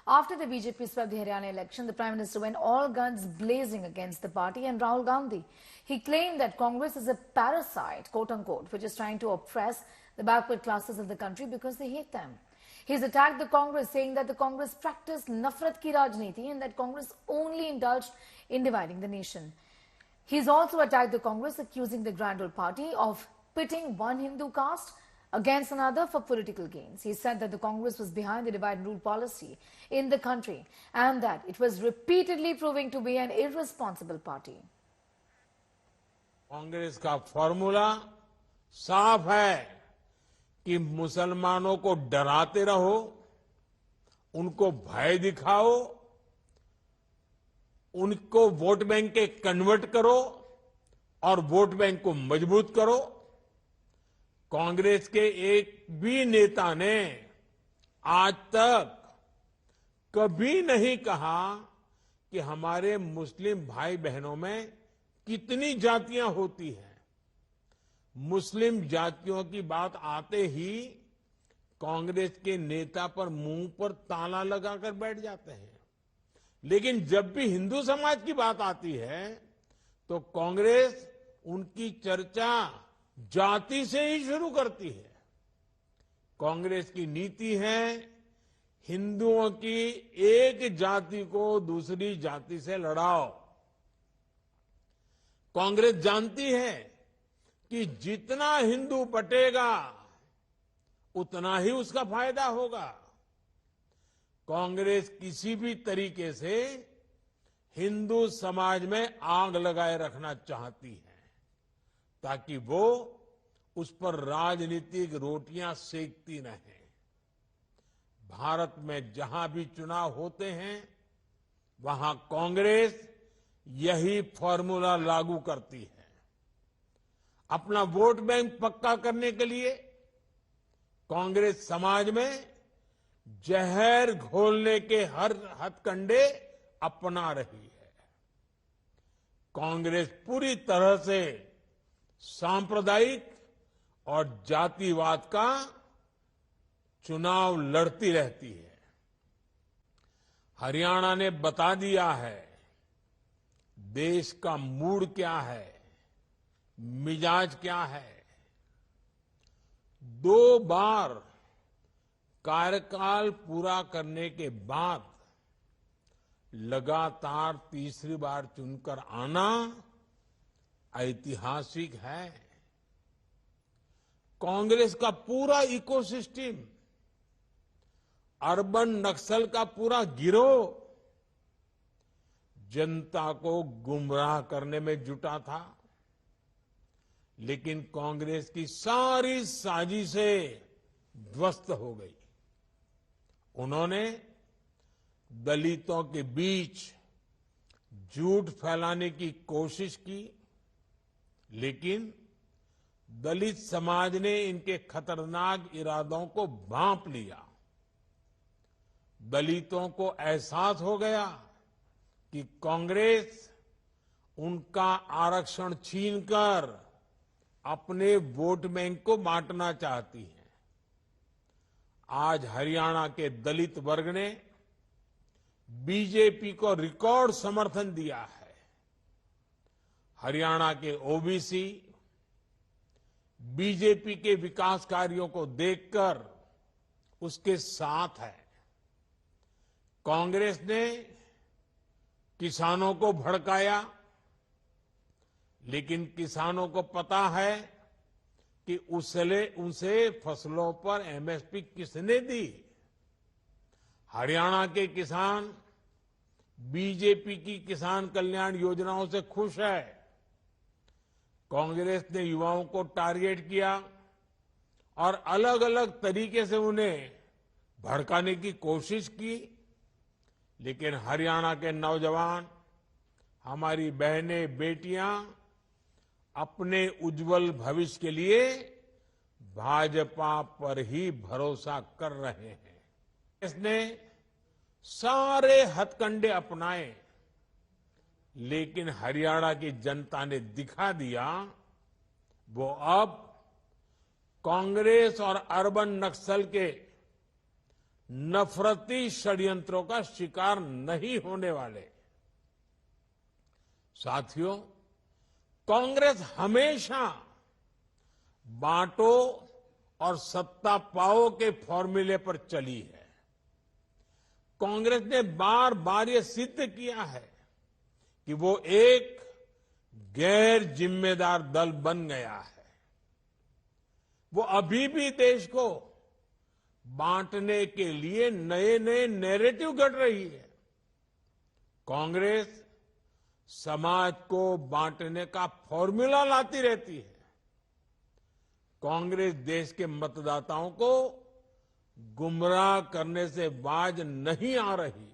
After the BJP swept the Haryana election, the Prime Minister went all guns blazing against the party and Rahul Gandhi. He claimed that Congress is a parasite, quote-unquote, which is trying to oppress the backward classes of the country because they hate them. He's attacked the Congress, saying that the Congress practiced nafrat ki rajniti and that Congress only indulged in dividing the nation. He's also attacked the Congress, accusing the Grand Old Party of pitting one Hindu caste against another for political gains. He said that the Congress was behind the divide and rule policy in the country and that it was repeatedly proving to be an irresponsible party. Congress का formula साफ है कि मुसलमानों को डराते रहो, उनको भय दिखाओ, उनको वोट बैंक के कन्वर्ट करो और वोट बैंक को मजबूत करो। कांग्रेस के एक भी नेता ने आज तक कभी नहीं कहा कि हमारे मुस्लिम भाई बहनों में कितनी जातियां होती हैं। मुस्लिम जातियों की बात आते ही कांग्रेस के नेता पर मुंह पर ताला लगाकर बैठ जाते हैं, लेकिन जब भी हिंदू समाज की बात आती है तो कांग्रेस उनकी चर्चा जाति से ही शुरू करती है। कांग्रेस की नीति है हिंदुओं की एक जाति को दूसरी जाति से लड़ाओ। कांग्रेस जानती है कि जितना हिंदू बटेगा उतना ही उसका फायदा होगा। कांग्रेस किसी भी तरीके से हिंदू समाज में आग लगाए रखना चाहती है ताकि वो उस पर राजनीतिक रोटियां सेकती रहें। भारत में जहां भी चुनाव होते हैं वहां कांग्रेस यही फॉर्मूला लागू करती है। अपना वोट बैंक पक्का करने के लिए कांग्रेस समाज में जहर घोलने के हर हथकंडे अपना रही है। कांग्रेस पूरी तरह से सांप्रदायिक और जातिवाद का चुनाव लड़ती रहती है। हरियाणा ने बता दिया है देश का मूड क्या है, मिजाज क्या है। 2 बार कार्यकाल पूरा करने के बाद लगातार तीसरी बार चुनकर आना ऐतिहासिक है। कांग्रेस का पूरा इकोसिस्टम, अर्बन नक्सल का पूरा गिरोह जनता को गुमराह करने में जुटा था, लेकिन कांग्रेस की सारी साजिशें ध्वस्त हो गई। उन्होंने दलितों के बीच झूठ फैलाने की कोशिश की, लेकिन दलित समाज ने इनके खतरनाक इरादों को भांप लिया। दलितों को एहसास हो गया कि कांग्रेस उनका आरक्षण छीनकर अपने वोट बैंक को बांटना चाहती है। आज हरियाणा के दलित वर्ग ने बीजेपी को रिकॉर्ड समर्थन दिया है। हरियाणा के ओबीसी बीजेपी के विकास कार्यों को देखकर उसके साथ है। कांग्रेस ने किसानों को भड़काया, लेकिन किसानों को पता है कि उनसे फसलों पर एमएसपी किसने दी। हरियाणा के किसान बीजेपी की किसान कल्याण योजनाओं से खुश है। कांग्रेस ने युवाओं को टारगेट किया और अलग अलग तरीके से उन्हें भड़काने की कोशिश की, लेकिन हरियाणा के नौजवान, हमारी बहनें, बेटियां अपने उज्जवल भविष्य के लिए भाजपा पर ही भरोसा कर रहे हैं। इसने सारे हथकंडे अपनाए, लेकिन हरियाणा की जनता ने दिखा दिया वो अब कांग्रेस और अर्बन नक्सल के नफरती षड्यंत्रों का शिकार नहीं होने वाले। साथियों, कांग्रेस हमेशा बांटो और सत्ता पाओ के फॉर्मूले पर चली है। कांग्रेस ने बार बार ये सिद्ध किया है कि वो एक गैर जिम्मेदार दल बन गया है। वो अभी भी देश को बांटने के लिए नए नए नैरेटिव गढ़ रही है। कांग्रेस समाज को बांटने का फॉर्मूला लाती रहती है। कांग्रेस देश के मतदाताओं को गुमराह करने से बाज नहीं आ रही।